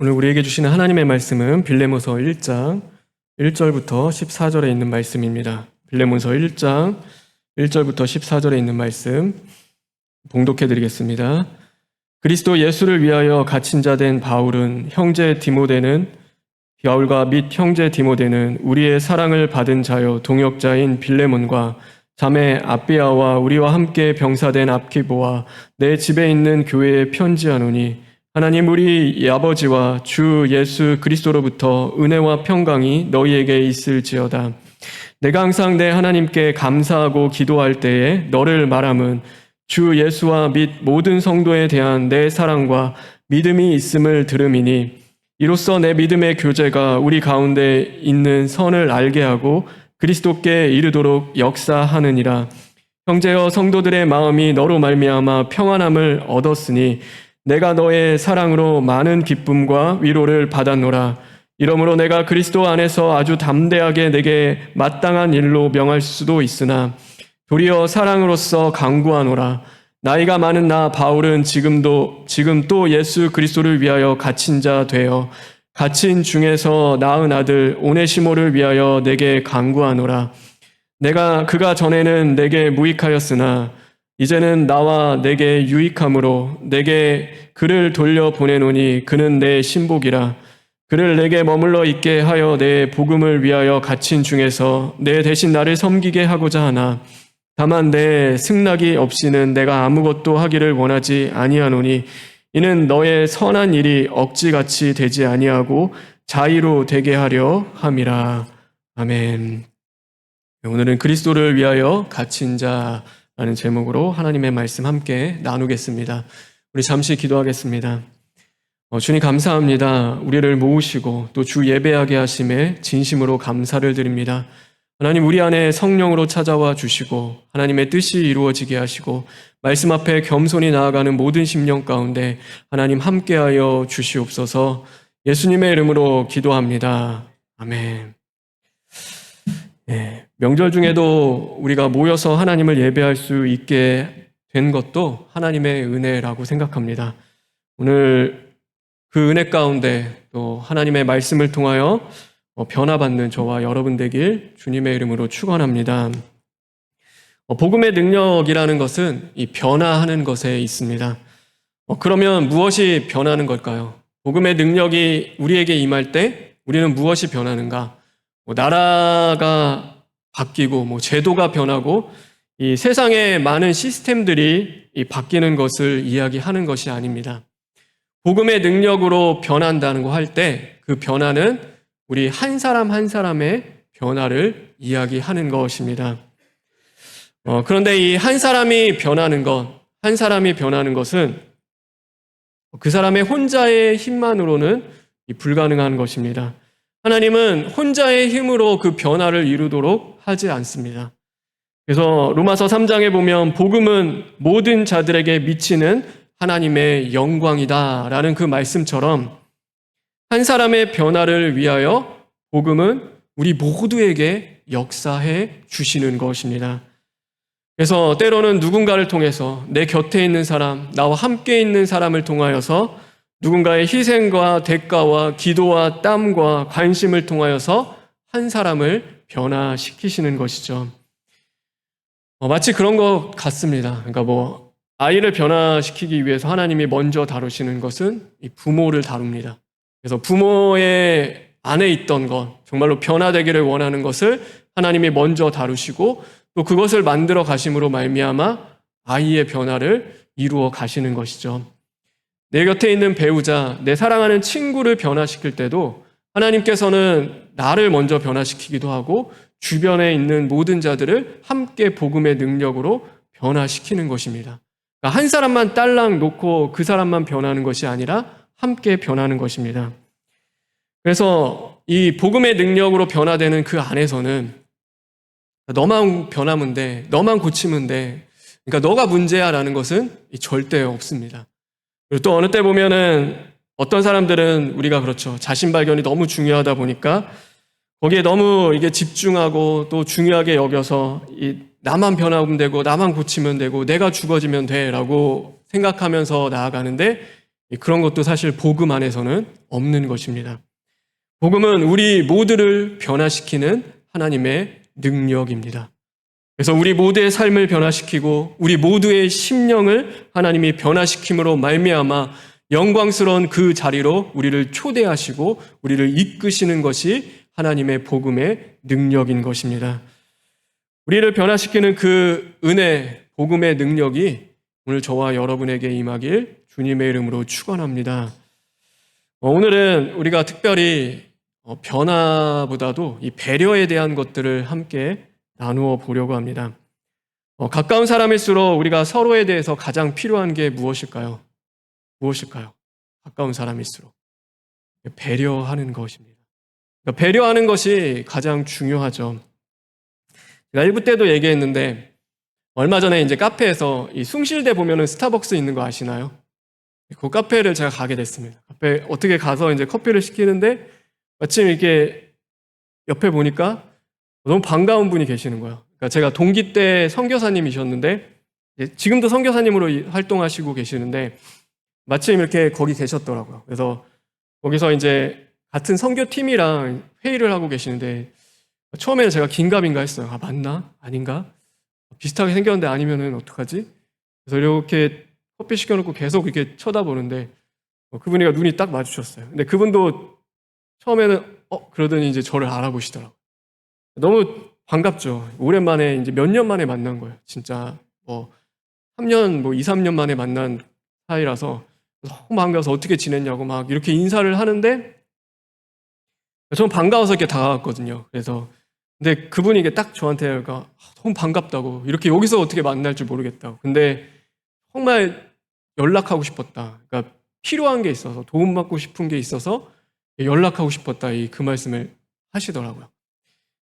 오늘 우리에게 주시는 하나님의 말씀은 빌레몬서 1장 1절부터 14절에 있는 말씀입니다. 빌레몬서 1장 1절부터 14절에 있는 말씀 봉독해 드리겠습니다. 그리스도 예수를 위하여 갇힌 자 된 바울과 및 형제 디모데는 우리의 사랑을 받은 자여 동역자인 빌레몬과 자매 아비아와 우리와 함께 병사된 압기보와 내 집에 있는 교회에 편지하노니 하나님 우리 아버지와 주 예수 그리스도로부터 은혜와 평강이 너희에게 있을지어다. 내가 항상 내 하나님께 감사하고 기도할 때에 너를 말함은 주 예수와 및 모든 성도에 대한 내 사랑과 믿음이 있음을 들음이니 이로써 내 믿음의 교제가 우리 가운데 있는 선을 알게 하고 그리스도께 이르도록 역사하느니라. 형제여 성도들의 마음이 너로 말미암아 평안함을 얻었으니 내가 너의 사랑으로 많은 기쁨과 위로를 받았노라. 이러므로 내가 그리스도 안에서 아주 담대하게 내게 마땅한 일로 명할 수도 있으나 도리어 사랑으로서 강구하노라. 나이가 많은 나 바울은 지금 또 예수 그리스도를 위하여 갇힌 자 되어 갇힌 중에서 낳은 아들 오네시모를 위하여 내게 강구하노라. 그가 전에는 내게 무익하였으나 이제는 나와 내게 유익함으로 내게 그를 돌려 보내노니 그는 내 신복이라. 그를 내게 머물러 있게 하여 내 복음을 위하여 갇힌 중에서 내 대신 나를 섬기게 하고자 하나 다만 내 승낙이 없이는 내가 아무것도 하기를 원하지 아니하노니 이는 너의 선한 일이 억지같이 되지 아니하고 자의로 되게 하려 함이라. 아멘. 오늘은 그리스도를 위하여 갇힌 자라는 제목으로 하나님의 말씀 함께 나누겠습니다. 우리 잠시 기도하겠습니다. 주님 감사합니다. 우리를 모으시고 또 주 예배하게 하심에 진심으로 감사를 드립니다. 하나님 우리 안에 성령으로 찾아와 주시고 하나님의 뜻이 이루어지게 하시고 말씀 앞에 겸손히 나아가는 모든 심령 가운데 하나님 함께하여 주시옵소서. 예수님의 이름으로 기도합니다. 아멘. 명절 중에도 우리가 모여서 하나님을 예배할 수 있게 된 것도 하나님의 은혜라고 생각합니다. 오늘 그 은혜 가운데 또 하나님의 말씀을 통하여 변화받는 저와 여러분 되길 주님의 이름으로 축원합니다. 복음의 능력이라는 것은 이 변화하는 것에 있습니다. 그러면 무엇이 변하는 걸까요? 복음의 능력이 우리에게 임할 때 우리는 무엇이 변하는가? 나라가 바뀌고 제도가 변하고 이 세상의 많은 시스템들이 바뀌는 것을 이야기하는 것이 아닙니다. 복음의 능력으로 변한다는 거 할 때 그 변화는 우리 한 사람 한 사람의 변화를 이야기하는 것입니다. 그런데 이 한 사람이 변하는 것은 그 사람의 혼자의 힘만으로는 불가능한 것입니다. 하나님은 혼자의 힘으로 그 변화를 이루도록 하지 않습니다. 그래서 로마서 3장에 보면 복음은 모든 자들에게 미치는 하나님의 영광이다라는 그 말씀처럼 한 사람의 변화를 위하여 복음은 우리 모두에게 역사해 주시는 것입니다. 그래서 때로는 누군가를 통해서 내 곁에 있는 사람, 나와 함께 있는 사람을 통하여서 누군가의 희생과 대가와 기도와 땀과 관심을 통하여서 한 사람을 변화시키시는 것이죠. 마치 그런 것 같습니다. 그러니까 아이를 변화시키기 위해서 하나님이 먼저 다루시는 것은 이 부모를 다룹니다. 그래서 부모의 안에 있던 것, 정말로 변화되기를 원하는 것을 하나님이 먼저 다루시고 또 그것을 만들어 가심으로 말미암아 아이의 변화를 이루어 가시는 것이죠. 내 곁에 있는 배우자, 내 사랑하는 친구를 변화시킬 때도 하나님께서는 나를 먼저 변화시키기도 하고 주변에 있는 모든 자들을 함께 복음의 능력으로 변화시키는 것입니다. 그러니까 한 사람만 딸랑 놓고 그 사람만 변하는 것이 아니라 함께 변하는 것입니다. 그래서 이 복음의 능력으로 변화되는 그 안에서는 너만 변하면 돼, 너만 고치면 돼, 그러니까 너가 문제야 라는 것은 절대 없습니다. 그리고 또 어느 때 보면은 어떤 사람들은 우리가 그렇죠. 자신 발견이 너무 중요하다 보니까 거기에 너무 이게 집중하고 또 중요하게 여겨서 나만 변하면 되고 나만 고치면 되고 내가 죽어지면 돼 라고 생각하면서 나아가는데 그런 것도 사실 복음 안에서는 없는 것입니다. 복음은 우리 모두를 변화시키는 하나님의 능력입니다. 그래서 우리 모두의 삶을 변화시키고 우리 모두의 심령을 하나님이 변화시킴으로 말미암아 영광스러운 그 자리로 우리를 초대하시고 우리를 이끄시는 것이 하나님의 복음의 능력인 것입니다. 우리를 변화시키는 그 은혜, 복음의 능력이 오늘 저와 여러분에게 임하길 주님의 이름으로 축원합니다. 오늘은 우리가 특별히 변화보다도 이 배려에 대한 것들을 함께 나누어 보려고 합니다. 가까운 사람일수록 우리가 서로에 대해서 가장 필요한 게 무엇일까요? 무엇일까요? 가까운 사람일수록 배려하는 것입니다. 그러니까 배려하는 것이 가장 중요하죠. 제가 1부 때도 얘기했는데 얼마 전에 이제 카페에서 이 숭실대 보면은 스타벅스 있는 거 아시나요? 그 카페를 제가 가게 됐습니다. 카페 어떻게 가서 이제 커피를 시키는데 마침 이렇게 옆에 보니까 너무 반가운 분이 계시는 거예요. 그러니까 제가 동기 때 선교사님이셨는데 지금도 선교사님으로 활동하시고 계시는데 마침 이렇게 거기 계셨더라고요. 그래서 거기서 이제 같은 선교팀이랑 회의를 하고 계시는데 처음에는 제가 긴가민가 했어요. 아, 맞나? 아닌가? 비슷하게 생겼는데 아니면은 어떡하지? 그래서 이렇게 커피 시켜놓고 계속 이렇게 쳐다보는데 그분이가 눈이 딱 마주쳤어요. 근데 그분도 처음에는 그러더니 이제 저를 알아보시더라고요. 너무 반갑죠. 오랜만에 이제 몇 년 만에 만난 거예요. 진짜 3년, 2, 3년 만에 만난 사이라서 너무 반가워서 어떻게 지냈냐고 막 이렇게 인사를 하는데 저는 반가워서 이렇게 다가갔거든요. 그래서 근데 그분이 이게 딱 저한테 너무 반갑다고 이렇게 여기서 어떻게 만날 줄 모르겠다고. 근데 정말 연락하고 싶었다. 그러니까 필요한 게 있어서 도움받고 싶은 게 있어서 연락하고 싶었다. 그 말씀을 하시더라고요.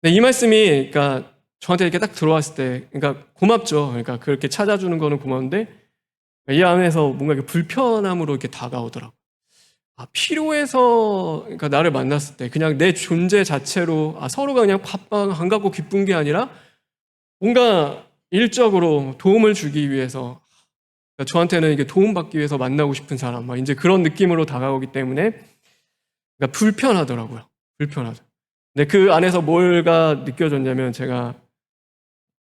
근데 이 말씀이 그러니까 저한테 이렇게 딱 들어왔을 때 그러니까 고맙죠. 그러니까 그렇게 찾아주는 거는 고마운데 이 안에서 뭔가 이렇게 불편함으로 이렇게 다가오더라고요. 필요해서 그러니까 나를 만났을 때 그냥 내 존재 자체로 서로가 그냥 반갑고 기쁜 게 아니라 뭔가 일적으로 도움을 주기 위해서 그러니까 저한테는 이게 도움받기 위해서 만나고 싶은 사람 막 이제 그런 느낌으로 다가오기 때문에 그러니까 불편하더라고요. 불편하죠. 근데 그 안에서 뭐가 느껴졌냐면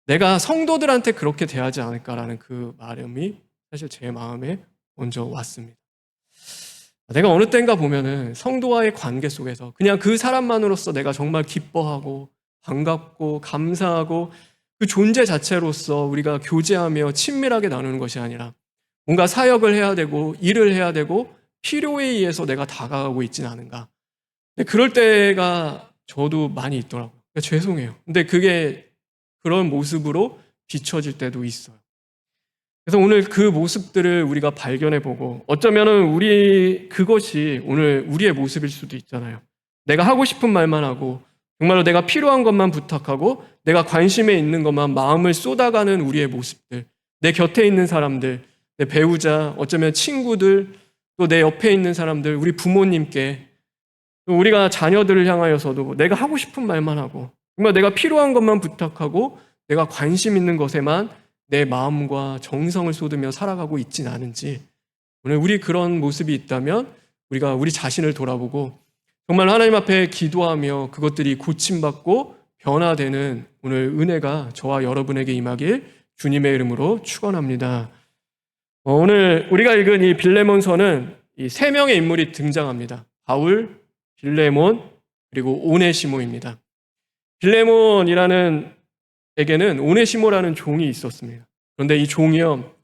내가 성도들한테 그렇게 대하지 않을까라는 그 마음이 사실 제 마음에 먼저 왔습니다. 내가 어느 때인가 보면은 성도와의 관계 속에서 그냥 그 사람만으로서 내가 정말 기뻐하고 반갑고 감사하고 그 존재 자체로서 우리가 교제하며 친밀하게 나누는 것이 아니라 뭔가 사역을 해야 되고 일을 해야 되고 필요에 의해서 내가 다가가고 있지는 않은가. 근데 그럴 때가 저도 많이 있더라고요. 그러니까 죄송해요. 근데 그게 그런 모습으로 비춰질 때도 있어요. 그래서 오늘 그 모습들을 우리가 발견해보고 어쩌면은 그것이 오늘 우리의 모습일 수도 있잖아요. 내가 하고 싶은 말만 하고 정말로 내가 필요한 것만 부탁하고 내가 관심에 있는 것만 마음을 쏟아가는 우리의 모습들, 내 곁에 있는 사람들, 내 배우자, 어쩌면 친구들, 또 내 옆에 있는 사람들, 우리 부모님께 또 우리가 자녀들을 향하여서도 내가 하고 싶은 말만 하고 정말 내가 필요한 것만 부탁하고 내가 관심 있는 것에만 내 마음과 정성을 쏟으며 살아가고 있진 않은지 오늘 우리 그런 모습이 있다면 우리가 우리 자신을 돌아보고 정말 하나님 앞에 기도하며 그것들이 고침받고 변화되는 오늘 은혜가 저와 여러분에게 임하길 주님의 이름으로 축원합니다. 오늘 우리가 읽은 이 빌레몬서는 이 세 명의 인물이 등장합니다. 바울, 빌레몬, 그리고 오네시모입니다. 빌레몬이라는 에게는 오네시모라는 종이 있었습니다. 그런데 이 종이요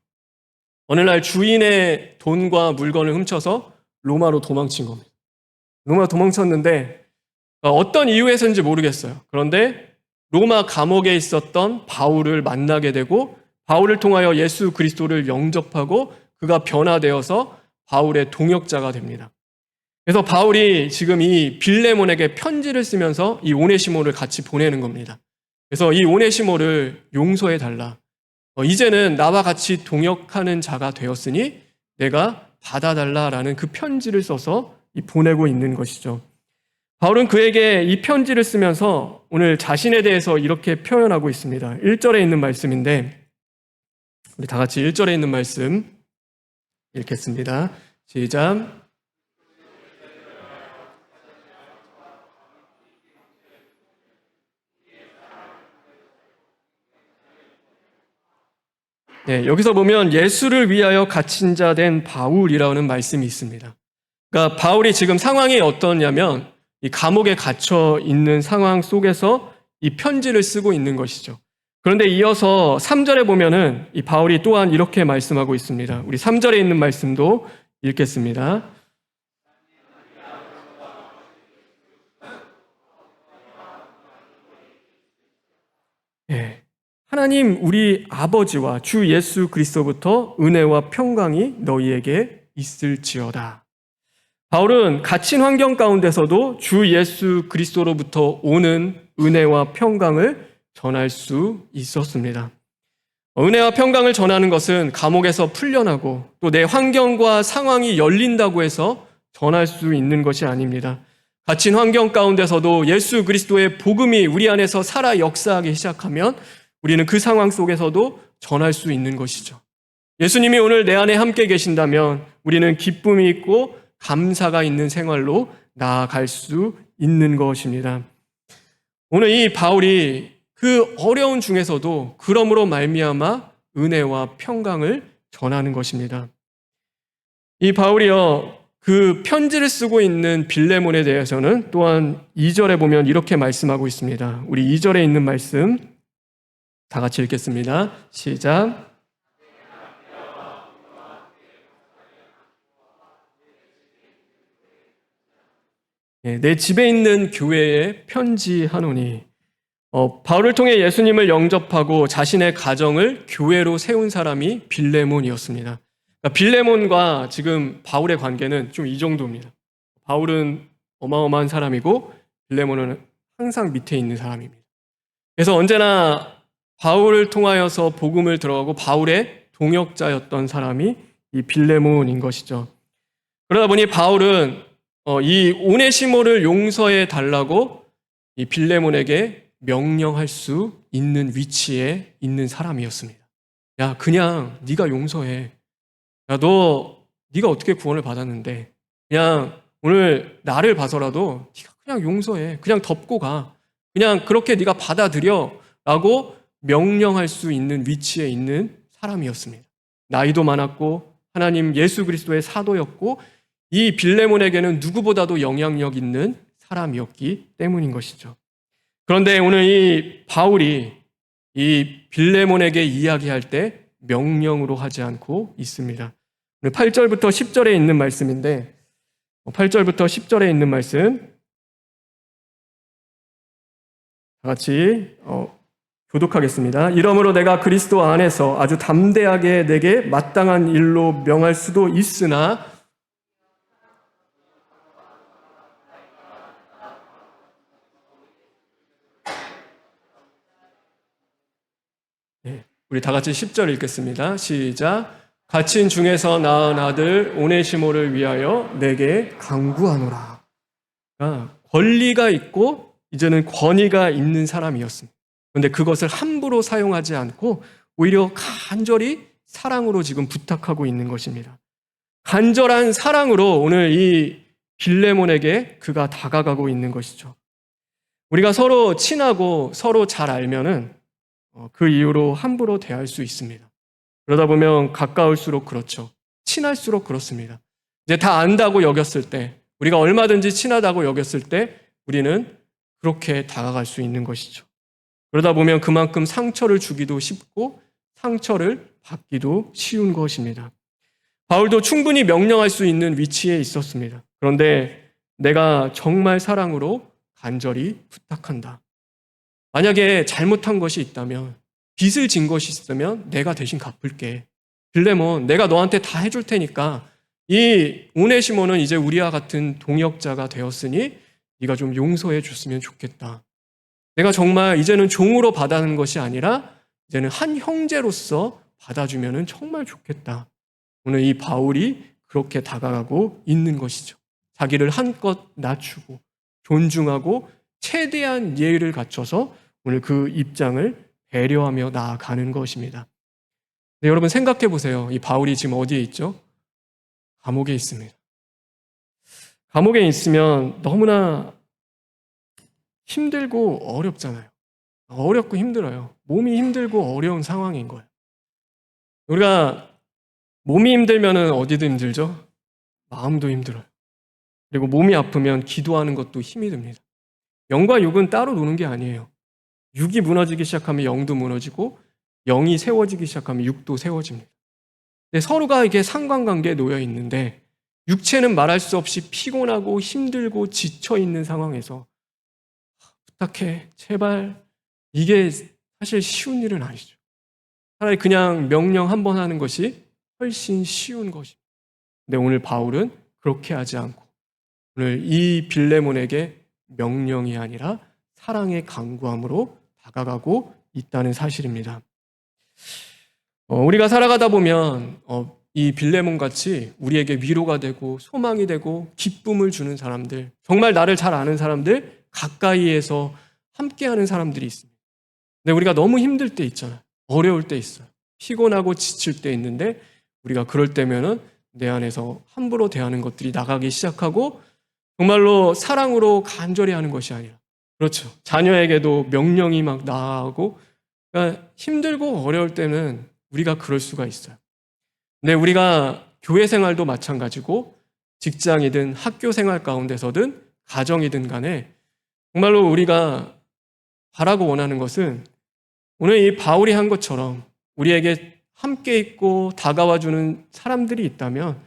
어느 날 주인의 돈과 물건을 훔쳐서 로마로 도망친 겁니다. 로마 도망쳤는데 어떤 이유에서인지 모르겠어요. 그런데 로마 감옥에 있었던 바울을 만나게 되고 바울을 통하여 예수 그리스도를 영접하고 그가 변화되어서 바울의 동역자가 됩니다. 그래서 바울이 지금 이 빌레몬에게 편지를 쓰면서 이 오네시모를 같이 보내는 겁니다. 그래서 이 오네시모를 용서해달라. 이제는 나와 같이 동역하는 자가 되었으니 내가 받아달라라는 그 편지를 써서 보내고 있는 것이죠. 바울은 그에게 이 편지를 쓰면서 오늘 자신에 대해서 이렇게 표현하고 있습니다. 1절에 있는 말씀인데 우리 다 같이 1절에 있는 말씀 읽겠습니다. 시작. 네, 여기서 보면 예수를 위하여 갇힌 자 된 바울이라는 말씀이 있습니다. 그러니까 바울이 지금 상황이 어떠냐면 이 감옥에 갇혀 있는 상황 속에서 이 편지를 쓰고 있는 것이죠. 그런데 이어서 3절에 보면은 이 바울이 또한 이렇게 말씀하고 있습니다. 우리 3절에 있는 말씀도 읽겠습니다. 네. 하나님 우리 아버지와 주 예수 그리스도부터 은혜와 평강이 너희에게 있을지어다. 바울은 갇힌 환경 가운데서도 주 예수 그리스도로부터 오는 은혜와 평강을 전할 수 있었습니다. 은혜와 평강을 전하는 것은 감옥에서 풀려나고 또 내 환경과 상황이 열린다고 해서 전할 수 있는 것이 아닙니다. 갇힌 환경 가운데서도 예수 그리스도의 복음이 우리 안에서 살아 역사하기 시작하면 우리는 그 상황 속에서도 전할 수 있는 것이죠. 예수님이 오늘 내 안에 함께 계신다면 우리는 기쁨이 있고 감사가 있는 생활로 나아갈 수 있는 것입니다. 오늘 이 바울이 그 어려운 중에서도 그러므로 말미암아 은혜와 평강을 전하는 것입니다. 이 바울이요, 그 편지를 쓰고 있는 빌레몬에 대해서는 또한 2절에 보면 이렇게 말씀하고 있습니다. 우리 2절에 있는 말씀 다 같이 읽겠습니다. 시작. 내 집에 있는 교회에 편지하노니 바울을 통해 예수님을 영접하고 자신의 가정을 교회로 세운 사람이 빌레몬이었습니다. 그러니까 빌레몬과 지금 바울의 관계는 좀 이 정도입니다. 바울은 어마어마한 사람이고 빌레몬은 항상 밑에 있는 사람입니다. 그래서 언제나 바울을 통하여서 복음을 들어가고 바울의 동역자였던 사람이 이 빌레몬인 것이죠. 그러다 보니 바울은 이 오네시모를 용서해 달라고 이 빌레몬에게 명령할 수 있는 위치에 있는 사람이었습니다. 야, 그냥 네가 용서해. 야, 네가 어떻게 구원을 받았는데 그냥 오늘 나를 봐서라도 네가 그냥 용서해. 그냥 덮고 가. 그냥 그렇게 네가 받아들여라고 명령할 수 있는 위치에 있는 사람이었습니다. 나이도 많았고 하나님 예수 그리스도의 사도였고 이 빌레몬에게는 누구보다도 영향력 있는 사람이었기 때문인 것이죠. 그런데 오늘 이 바울이 이 빌레몬에게 이야기할 때 명령으로 하지 않고 있습니다. 8절부터 10절에 있는 말씀인데 8절부터 10절에 있는 말씀 다 같이 교독하겠습니다. 이러므로 내가 그리스도 안에서 아주 담대하게 내게 마땅한 일로 명할 수도 있으나 우리 다 같이 10절 읽겠습니다. 시작. 갇힌 중에서 낳은 아들 오네시모를 위하여 내게 간구하노라. 권리가 있고 이제는 권위가 있는 사람이었습니다. 그런데 그것을 함부로 사용하지 않고 오히려 간절히 사랑으로 지금 부탁하고 있는 것입니다. 간절한 사랑으로 오늘 이 빌레몬에게 그가 다가가고 있는 것이죠. 우리가 서로 친하고 서로 잘 알면은 그 이유로 함부로 대할 수 있습니다. 그러다 보면 가까울수록 그렇죠. 친할수록 그렇습니다. 이제 다 안다고 여겼을 때, 우리가 얼마든지 친하다고 여겼을 때 우리는 그렇게 다가갈 수 있는 것이죠. 그러다 보면 그만큼 상처를 주기도 쉽고 상처를 받기도 쉬운 것입니다. 바울도 충분히 명령할 수 있는 위치에 있었습니다. 그런데 내가 정말 사랑으로 간절히 부탁한다. 만약에 잘못한 것이 있다면, 빚을 진 것이 있으면 내가 대신 갚을게. 빌레몬, 내가 너한테 다 해줄 테니까 이 오네시모는 이제 우리와 같은 동역자가 되었으니 네가 좀 용서해 줬으면 좋겠다. 내가 정말 이제는 종으로 받아는 것이 아니라 이제는 한 형제로서 받아주면 정말 좋겠다. 오늘 이 바울이 그렇게 다가가고 있는 것이죠. 자기를 한껏 낮추고 존중하고 최대한 예의를 갖춰서 오늘 그 입장을 배려하며 나아가는 것입니다. 네, 여러분 생각해 보세요. 이 바울이 지금 어디에 있죠? 감옥에 있습니다. 감옥에 있으면 너무나 힘들고 어렵잖아요. 어렵고 힘들어요. 몸이 힘들고 어려운 상황인 거예요. 우리가 몸이 힘들면 어디도 힘들죠? 마음도 힘들어요. 그리고 몸이 아프면 기도하는 것도 힘이 듭니다. 영과 육은 따로 노는 게 아니에요. 육이 무너지기 시작하면 영도 무너지고 영이 세워지기 시작하면 육도 세워집니다. 근데 서로가 이게 상관관계에 놓여 있는데 육체는 말할 수 없이 피곤하고 힘들고 지쳐 있는 상황에서 부탁해, 제발, 이게 사실 쉬운 일은 아니죠. 차라리 그냥 명령 한 번 하는 것이 훨씬 쉬운 것입니다. 근데 오늘 바울은 그렇게 하지 않고 오늘 이 빌레몬에게 명령이 아니라 사랑의 간구함으로 다가가고 있다는 사실입니다. 우리가 살아가다 보면 이 빌레몬 같이 우리에게 위로가 되고 소망이 되고 기쁨을 주는 사람들, 정말 나를 잘 아는 사람들, 가까이에서 함께하는 사람들이 있습니다. 근데 우리가 너무 힘들 때 있잖아요. 어려울 때 있어요. 피곤하고 지칠 때 있는데 우리가 그럴 때면은 내 안에서 함부로 대하는 것들이 나가기 시작하고 정말로 사랑으로 간절히 하는 것이 아니라, 그렇죠, 자녀에게도 명령이 막 나가고, 그러니까 힘들고 어려울 때는 우리가 그럴 수가 있어요. 근데 우리가 교회 생활도 마찬가지고 직장이든 학교 생활 가운데서든 가정이든 간에 정말로 우리가 바라고 원하는 것은 오늘 이 바울이 한 것처럼 우리에게 함께 있고 다가와주는 사람들이 있다면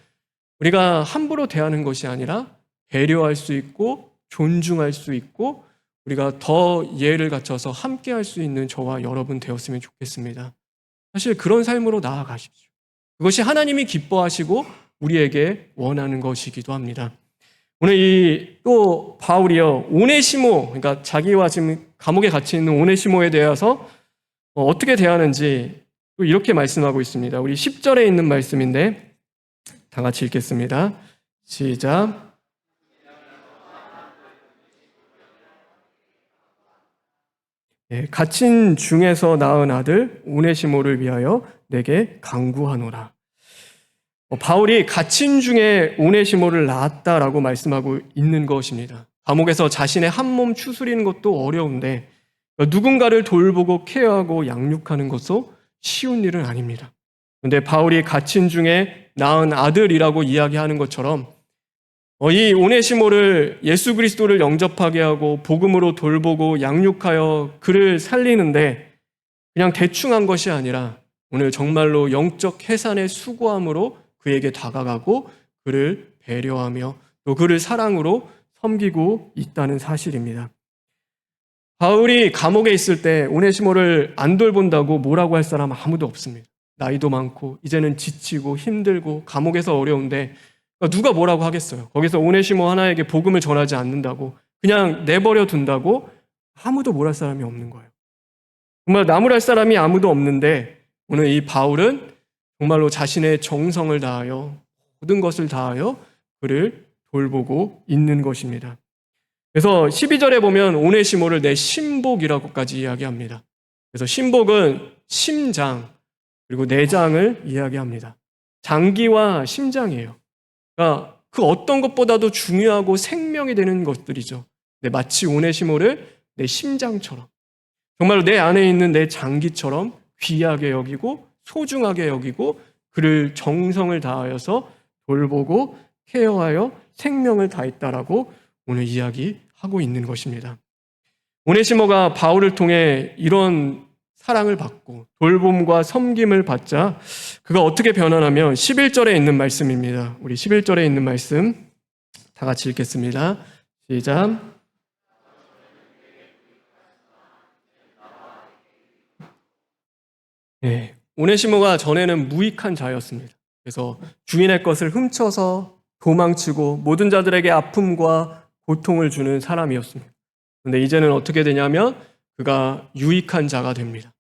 우리가 함부로 대하는 것이 아니라 배려할 수 있고 존중할 수 있고 우리가 더 예를 갖춰서 함께 할 수 있는 저와 여러분 되었으면 좋겠습니다. 사실 그런 삶으로 나아가십시오. 그것이 하나님이 기뻐하시고 우리에게 원하는 것이기도 합니다. 오늘 또 바울이요, 오네시모, 그러니까 자기와 지금 감옥에 갇혀 있는 오네시모에 대해서 어떻게 대하는지 또 이렇게 말씀하고 있습니다. 우리 10절에 있는 말씀인데 다 같이 읽겠습니다. 시작. 갇힌 중에서 낳은 아들 오네시모를 위하여 내게 간구하노라. 바울이 갇힌 중에 오네시모를 낳았다라고 말씀하고 있는 것입니다. 감옥에서 자신의 한몸 추스리는 것도 어려운데 누군가를 돌보고 케어하고 양육하는 것도 쉬운 일은 아닙니다. 그런데 바울이 갇힌 중에 낳은 아들이라고 이야기하는 것처럼 이 오네시모를 예수 그리스도를 영접하게 하고 복음으로 돌보고 양육하여 그를 살리는데 그냥 대충 한 것이 아니라 오늘 정말로 영적 해산의 수고함으로 그에게 다가가고 그를 배려하며 또 그를 사랑으로 섬기고 있다는 사실입니다. 바울이 감옥에 있을 때 오네시모를 안 돌본다고 뭐라고 할 사람 아무도 없습니다. 나이도 많고 이제는 지치고 힘들고 감옥에서 어려운데 누가 뭐라고 하겠어요? 거기서 오네시모 하나에게 복음을 전하지 않는다고 그냥 내버려 둔다고 아무도 뭘 할 사람이 없는 거예요. 정말 나무랄 사람이 아무도 없는데 오늘 이 바울은 정말로 자신의 정성을 다하여 모든 것을 다하여 그를 돌보고 있는 것입니다. 그래서 12절에 보면 오네시모를 내 신복이라고까지 이야기합니다. 그래서 신복은 심장 그리고 내장을 이야기합니다. 장기와 심장이에요. 그러니까 그 어떤 것보다도 중요하고 생명이 되는 것들이죠. 마치 오네시모를 내 심장처럼 정말로 내 안에 있는 내 장기처럼 귀하게 여기고 소중하게 여기고 그를 정성을 다하여서 돌보고 케어하여 생명을 다했다라고 오늘 이야기하고 있는 것입니다. 오네시모가 바울을 통해 이런 사랑을 받고 돌봄과 섬김을 받자 그가 어떻게 변화하면 11절에 있는 말씀입니다. 우리 11절에 있는 말씀 다 같이 읽겠습니다. 시작. 네, 오네시모가 전에는 무익한 자였습니다. 그래서 주인의 것을 훔쳐서 도망치고 모든 자들에게 아픔과 고통을 주는 사람이었습니다. 그런데 이제는 어떻게 되냐면 그가 유익한 자가 됩니다.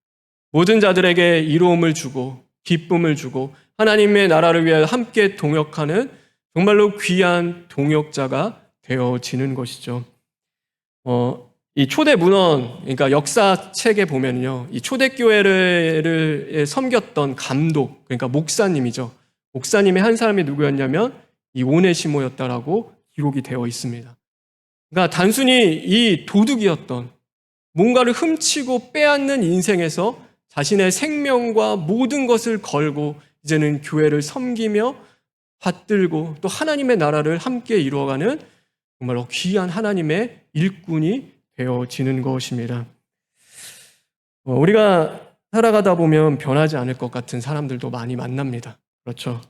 모든 자들에게 이로움을 주고 기쁨을 주고 하나님의 나라를 위해 함께 동역하는 정말로 귀한 동역자가 되어지는 것이죠. 이 초대 문헌, 그러니까 역사책에 보면요, 이 초대교회를 섬겼던 감독, 그러니까 목사님이죠. 목사님의 한 사람이 누구였냐면 이 오네시모였다라고 기록이 되어 있습니다. 그러니까 단순히 이 도둑이었던, 뭔가를 훔치고 빼앗는 인생에서 자신의 생명과 모든 것을 걸고 이제는 교회를 섬기며 받들고 또 하나님의 나라를 함께 이루어가는 정말로 귀한 하나님의 일꾼이 되어지는 것입니다. 우리가 살아가다 보면 변하지 않을 것 같은 사람들도 많이 만납니다. 그렇죠.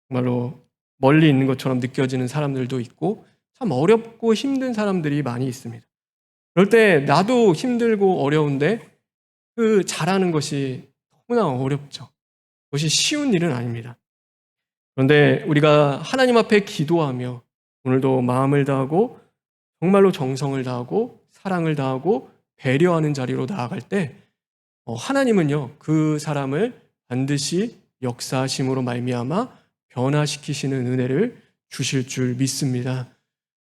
정말로 멀리 있는 것처럼 느껴지는 사람들도 있고 참 어렵고 힘든 사람들이 많이 있습니다. 그럴 때 나도 힘들고 어려운데 그 잘하는 것이 너무나 어렵죠. 그것이 쉬운 일은 아닙니다. 그런데 우리가 하나님 앞에 기도하며 오늘도 마음을 다하고 정말로 정성을 다하고 사랑을 다하고 배려하는 자리로 나아갈 때 하나님은요 그 사람을 반드시 역사하심으로 말미암아 변화시키시는 은혜를 주실 줄 믿습니다.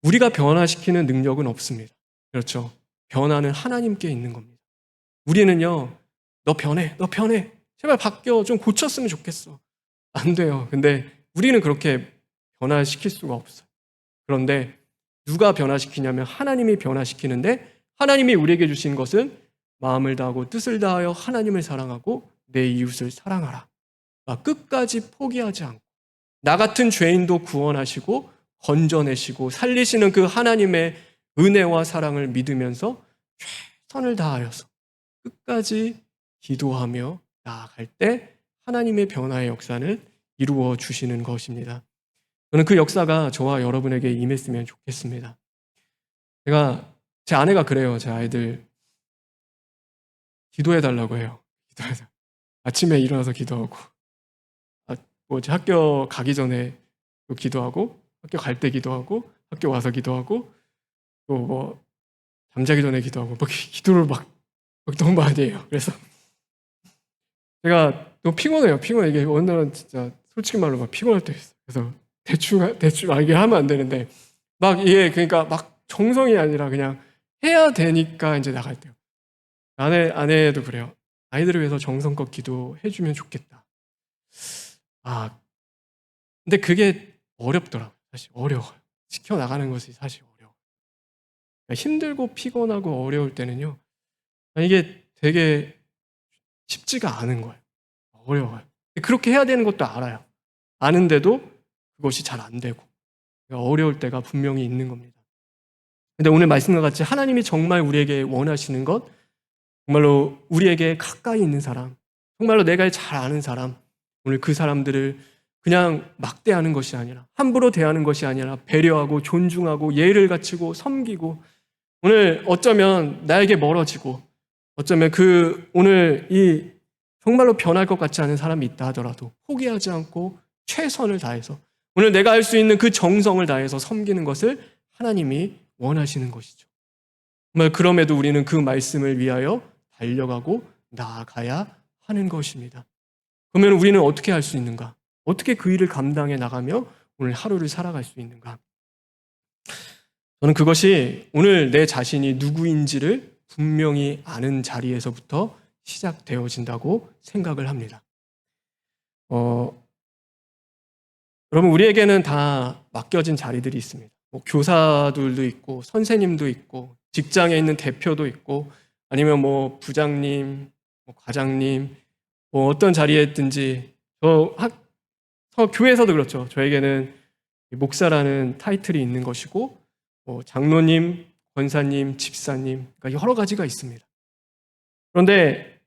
우리가 변화시키는 능력은 없습니다. 그렇죠. 변화는 하나님께 있는 겁니다. 우리는요 너 변해, 너 변해, 제발 바뀌어, 좀 고쳤으면 좋겠어. 안 돼요. 근데 우리는 그렇게 변화시킬 수가 없어요. 그런데 누가 변화시키냐면 하나님이 변화시키는데, 하나님이 우리에게 주신 것은 마음을 다하고 뜻을 다하여 하나님을 사랑하고 내 이웃을 사랑하라. 끝까지 포기하지 않고 나 같은 죄인도 구원하시고 건져내시고 살리시는 그 하나님의 은혜와 사랑을 믿으면서 최선을 다하여서 끝까지 기도하며 나아갈 때 하나님의 변화의 역사는 이루어 주시는 것입니다. 저는 그 역사가 저와 여러분에게 임했으면 좋겠습니다. 제 아내가 그래요. 제 아이들 기도해달라고 해요. 아침에 일어나서 기도하고, 학교 가기 전에 또 기도하고, 학교 갈 때 기도하고, 학교 와서 기도하고, 또 잠자기 전에 기도하고, 기도를 막 너무 많이 해요. 그래서 제가 너무 피곤해요. 이게 오늘은 진짜 솔직히 말로 막 피곤할 때 있어요. 그래서 대충 이게 하면 안 되는데 이게 그러니까 막 정성이 아니라 그냥 해야 되니까 이제 나갈 때요. 아내도 그래요. 아이들을 위해서 정성껏 기도해주면 좋겠다. 근데 그게 어렵더라고요. 사실 어려워요. 지켜나가는 것이 사실 어려워요. 힘들고 피곤하고 어려울 때는요. 이게 되게 쉽지가 않은 거예요. 어려워요. 그렇게 해야 되는 것도 알아요. 아는데도 그것이 잘 안 되고 어려울 때가 분명히 있는 겁니다. 근데 오늘 말씀과 같이 하나님이 정말 우리에게 원하시는 것, 정말로 우리에게 가까이 있는 사람, 정말로 내가 잘 아는 사람, 오늘 그 사람들을 그냥 막대하는 것이 아니라, 함부로 대하는 것이 아니라 배려하고 존중하고 예를 갖추고 섬기고, 오늘 어쩌면 나에게 멀어지고 어쩌면 오늘 이 정말로 변할 것 같지 않은 사람이 있다 하더라도 포기하지 않고 최선을 다해서 오늘 내가 할 수 있는 그 정성을 다해서 섬기는 것을 하나님이 원하시는 것이죠. 정말 그럼에도 우리는 그 말씀을 위하여 달려가고 나아가야 하는 것입니다. 그러면 우리는 어떻게 할 수 있는가? 어떻게 그 일을 감당해 나가며 오늘 하루를 살아갈 수 있는가? 저는 그것이 오늘 내 자신이 누구인지를 분명히 아는 자리에서부터 시작되어진다고 생각을 합니다. 여러분, 우리에게는 다 맡겨진 자리들이 있습니다. 교사들도 있고 선생님도 있고 직장에 있는 대표도 있고 아니면 부장님, 과장님, 어떤 자리에 있든지 교회에서도 그렇죠. 저에게는 목사라는 타이틀이 있는 것이고 장로님, 권사님, 집사님, 그러니까 여러 가지가 있습니다. 그런데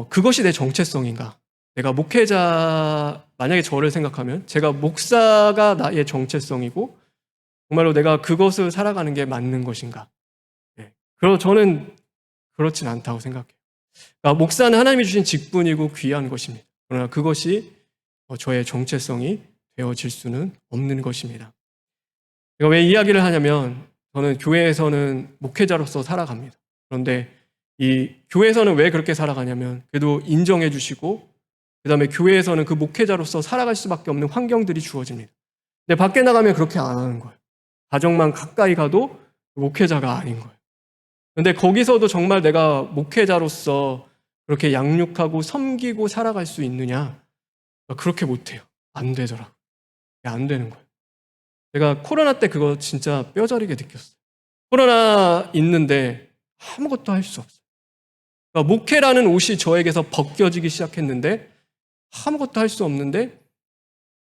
그것이 내 정체성인가? 내가 만약에 저를 생각하면 제가 목사가 나의 정체성이고 정말로 내가 그것을 살아가는 게 맞는 것인가? 그리고 저는 그렇진 않다고 생각해요. 그러니까 목사는 하나님이 주신 직분이고 귀한 것입니다. 그러나 그것이 저의 정체성이 되어질 수는 없는 것입니다. 제가 왜 이야기를 하냐면 저는 교회에서는 목회자로서 살아갑니다. 그런데 이 교회에서는 왜 그렇게 살아가냐면 그래도 인정해 주시고 그 다음에 교회에서는 그 목회자로서 살아갈 수밖에 없는 환경들이 주어집니다. 근데 밖에 나가면 그렇게 안 하는 거예요. 가정만 가까이 가도 목회자가 아닌 거예요. 근데 거기서도 정말 내가 목회자로서 그렇게 양육하고 섬기고 살아갈 수 있느냐? 그렇게 못해요. 안 되더라고요. 안 되는 거예요. 제가 코로나 때 그거 진짜 뼈저리게 느꼈어요. 코로나 있는데 아무것도 할 수 없어요. 그러니까 목회라는 옷이 저에게서 벗겨지기 시작했는데 아무것도 할 수 없는데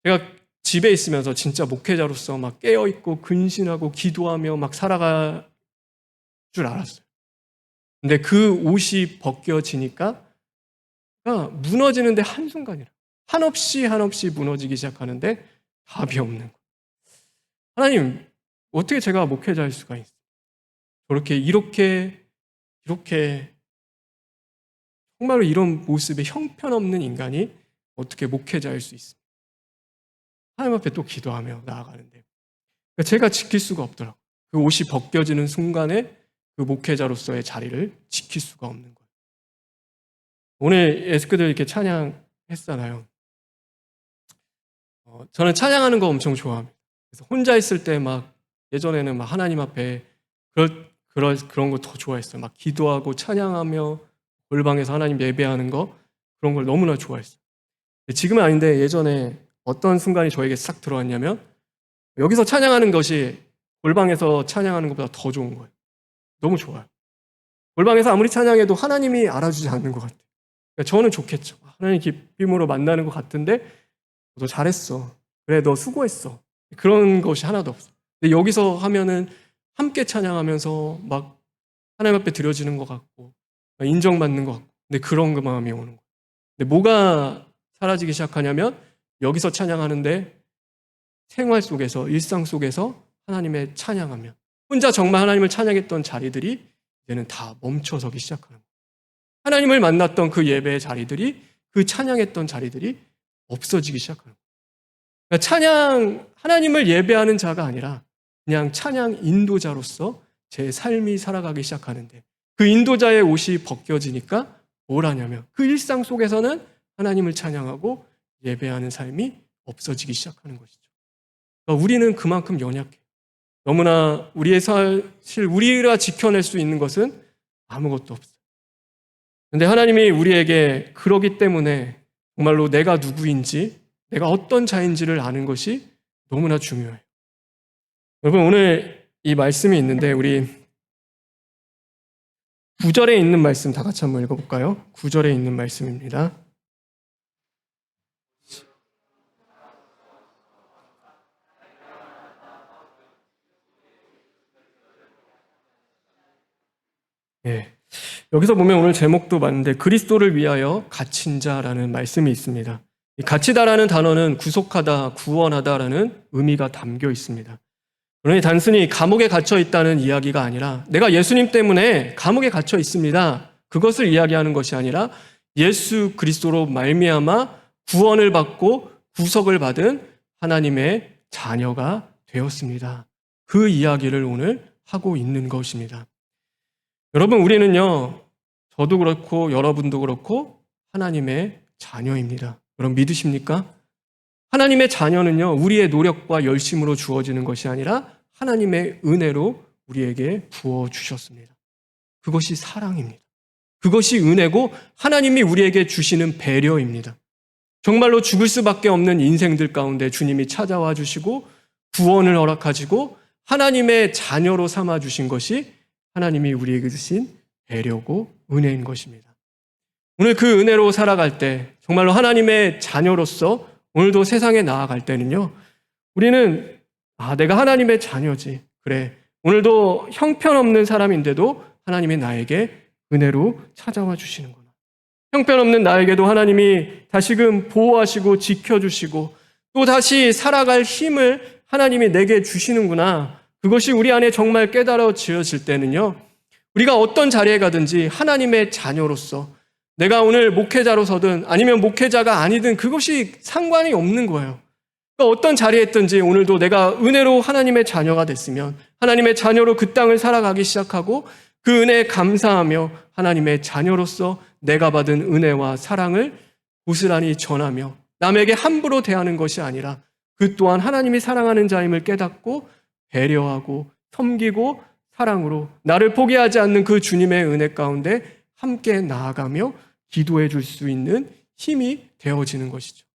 제가 집에 있으면서 진짜 목회자로서 막 깨어있고 근신하고 기도하며 막 살아갈 줄 알았어요. 근데 그 옷이 벗겨지니까 무너지는데 한순간이라 한없이 무너지기 시작하는데 답이 없는 거예요. 하나님, 어떻게 제가 목회자일 수가 있어요? 저렇게 이렇게 정말로 이런 모습의 형편없는 인간이 어떻게 목회자일 수 있습니까? 하나님 앞에 또 기도하며 나아가는데 제가 지킬 수가 없더라고요. 그 옷이 벗겨지는 순간에 그 목회자로서의 자리를 지킬 수가 없는 거예요. 오늘 예스크들 이렇게 찬양했잖아요. 저는 찬양하는 거 엄청 좋아합니다. 그래서 혼자 있을 때 막 예전에는 막 하나님 앞에 그런 거 더 좋아했어요. 막 기도하고 찬양하며 골방에서 하나님 예배하는 거 그런 걸 너무나 좋아했어요. 지금은 아닌데 예전에 어떤 순간이 저에게 싹 들어왔냐면 여기서 찬양하는 것이 골방에서 찬양하는 것보다 더 좋은 거예요. 너무 좋아요. 골방에서 아무리 찬양해도 하나님이 알아주지 않는 것 같아요. 그러니까 저는 좋겠죠. 하나님 기쁨으로 만나는 것 같은데 너 잘했어. 그래, 너 수고했어. 그런 것이 하나도 없어. 근데 여기서 하면은 함께 찬양하면서 막 하나님 앞에 드려지는 것 같고 인정받는 것 같고 근데 그런 그 마음이 오는 거예요. 근데 뭐가 사라지기 시작하냐면 여기서 찬양하는데 생활 속에서 일상 속에서 하나님의 찬양하면 혼자 정말 하나님을 찬양했던 자리들이 이제는 다 멈춰서기 시작하는 거예요. 하나님을 만났던 그 예배의 자리들이 그 찬양했던 자리들이 없어지기 시작하는 거예요. 그러니까 찬양, 하나님을 예배하는 자가 아니라 그냥 찬양 인도자로서 제 삶이 살아가기 시작하는데 그 인도자의 옷이 벗겨지니까 뭘 하냐면 그 일상 속에서는 하나님을 찬양하고 예배하는 삶이 없어지기 시작하는 것이죠. 그러니까 우리는 그만큼 연약해요. 너무나 우리가 지켜낼 수 있는 것은 아무것도 없어요. 그런데 하나님이 우리에게 그러기 때문에 정말로 내가 누구인지 내가 어떤 자인지를 아는 것이 너무나 중요해요. 여러분 오늘 이 말씀이 있는데 우리 9절에 있는 말씀 다 같이 한번 읽어볼까요? 9절에 있는 말씀입니다. 예. 여기서 보면 오늘 제목도 맞는데 그리스도를 위하여 갇힌 자라는 말씀이 있습니다. 이 갇히다라는 단어는 구속하다, 구원하다라는 의미가 담겨 있습니다. 그러니 단순히 감옥에 갇혀 있다는 이야기가 아니라 내가 예수님 때문에 감옥에 갇혀 있습니다. 그것을 이야기하는 것이 아니라 예수 그리스도로 말미암아 구원을 받고 구속을 받은 하나님의 자녀가 되었습니다. 그 이야기를 오늘 하고 있는 것입니다. 여러분 우리는요 저도 그렇고 여러분도 그렇고 하나님의 자녀입니다. 여러분 믿으십니까? 하나님의 자녀는요 우리의 노력과 열심으로 주어지는 것이 아니라 하나님의 은혜로 우리에게 부어주셨습니다. 그것이 사랑입니다. 그것이 은혜고 하나님이 우리에게 주시는 배려입니다. 정말로 죽을 수밖에 없는 인생들 가운데 주님이 찾아와 주시고 구원을 허락하시고 하나님의 자녀로 삼아 주신 것이 하나님이 우리에게 주신 배려고 은혜인 것입니다. 오늘 그 은혜로 살아갈 때 정말로 하나님의 자녀로서 오늘도 세상에 나아갈 때는요 우리는 내가 하나님의 자녀지. 그래 오늘도 형편없는 사람인데도 하나님이 나에게 은혜로 찾아와 주시는구나. 형편없는 나에게도 하나님이 다시금 보호하시고 지켜주시고 또 다시 살아갈 힘을 하나님이 내게 주시는구나. 그것이 우리 안에 정말 깨달아지어질 때는요 우리가 어떤 자리에 가든지 하나님의 자녀로서 내가 오늘 목회자로서든 아니면 목회자가 아니든 그것이 상관이 없는 거예요. 그러니까 어떤 자리에 있든지 오늘도 내가 은혜로 하나님의 자녀가 됐으면 하나님의 자녀로 그 땅을 살아가기 시작하고 그 은혜에 감사하며 하나님의 자녀로서 내가 받은 은혜와 사랑을 고스란히 전하며 남에게 함부로 대하는 것이 아니라 그 또한 하나님이 사랑하는 자임을 깨닫고 배려하고 섬기고 사랑으로 나를 포기하지 않는 그 주님의 은혜 가운데 함께 나아가며 기도해 줄 수 있는 힘이 되어지는 것이죠.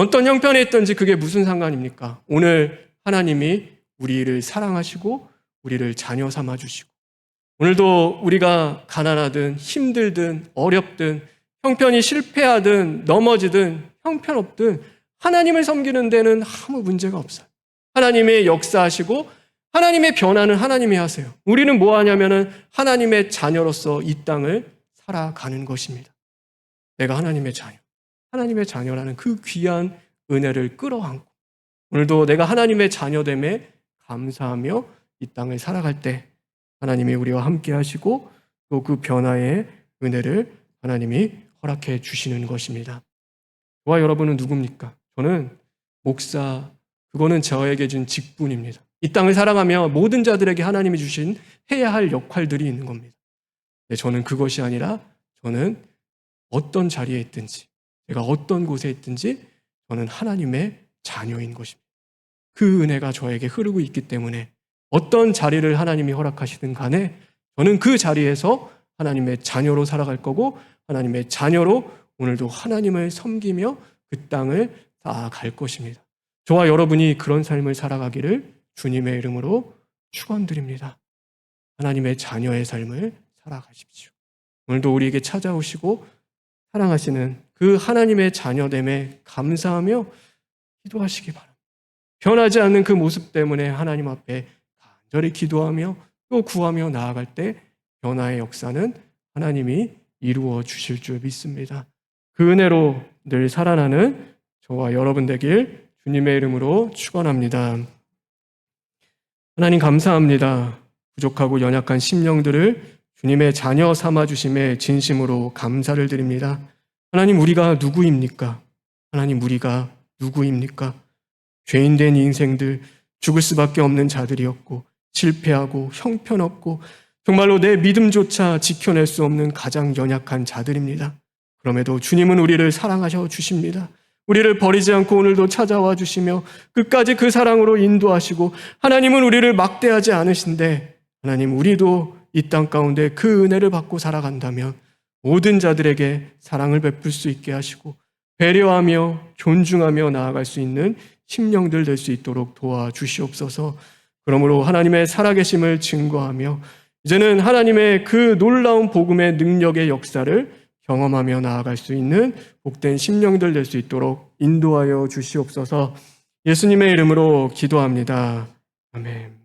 어떤 형편에 있든지 그게 무슨 상관입니까? 오늘 하나님이 우리를 사랑하시고 우리를 자녀 삼아 주시고 오늘도 우리가 가난하든 힘들든 어렵든 형편이 실패하든 넘어지든 형편없든 하나님을 섬기는 데는 아무 문제가 없어요. 하나님의 역사하시고 하나님의 변화는 하나님이 하세요. 우리는 뭐 하냐면은 하나님의 자녀로서 이 땅을 살아가는 것입니다. 내가 하나님의 자녀, 하나님의 자녀라는 그 귀한 은혜를 끌어안고 오늘도 내가 하나님의 자녀됨에 감사하며 이 땅을 살아갈 때 하나님이 우리와 함께 하시고 또 그 변화의 은혜를 하나님이 허락해 주시는 것입니다. 저와 여러분은 누굽니까? 저는 목사, 그거는 저에게 준 직분입니다. 이 땅을 살아가며 모든 자들에게 하나님이 주신 해야 할 역할들이 있는 겁니다. 저는 그것이 아니라 저는 어떤 자리에 있든지 제가 어떤 곳에 있든지 저는 하나님의 자녀인 것입니다. 그 은혜가 저에게 흐르고 있기 때문에 어떤 자리를 하나님이 허락하시든 간에 저는 그 자리에서 하나님의 자녀로 살아갈 거고 하나님의 자녀로 오늘도 하나님을 섬기며 그 땅을 다 갈 것입니다. 저와 여러분이 그런 삶을 살아가기를 주님의 이름으로 축원드립니다. 하나님의 자녀의 삶을 살아가십시오. 오늘도 우리에게 찾아오시고 사랑하시는 그 하나님의 자녀됨에 감사하며 기도하시기 바랍니다. 변하지 않는 그 모습 때문에 하나님 앞에 간절히 기도하며 또 구하며 나아갈 때 변화의 역사는 하나님이 이루어 주실 줄 믿습니다. 그 은혜로 늘 살아나는 저와 여러분 되길 주님의 이름으로 축원합니다. 하나님 감사합니다. 부족하고 연약한 심령들을 주님의 자녀 삼아 주심에 진심으로 감사를 드립니다. 하나님 우리가 누구입니까? 하나님 우리가 누구입니까? 죄인된 인생들, 죽을 수밖에 없는 자들이었고 실패하고 형편없고 정말로 내 믿음조차 지켜낼 수 없는 가장 연약한 자들입니다. 그럼에도 주님은 우리를 사랑하셔 주십니다. 우리를 버리지 않고 오늘도 찾아와 주시며 끝까지 그 사랑으로 인도하시고 하나님은 우리를 막대하지 않으신데 하나님 우리도 이 땅 가운데 그 은혜를 받고 살아간다면 모든 자들에게 사랑을 베풀 수 있게 하시고 배려하며 존중하며 나아갈 수 있는 심령들 될 수 있도록 도와주시옵소서. 그러므로 하나님의 살아계심을 증거하며 이제는 하나님의 그 놀라운 복음의 능력의 역사를 경험하며 나아갈 수 있는 복된 심령들 될 수 있도록 인도하여 주시옵소서. 예수님의 이름으로 기도합니다. 아멘.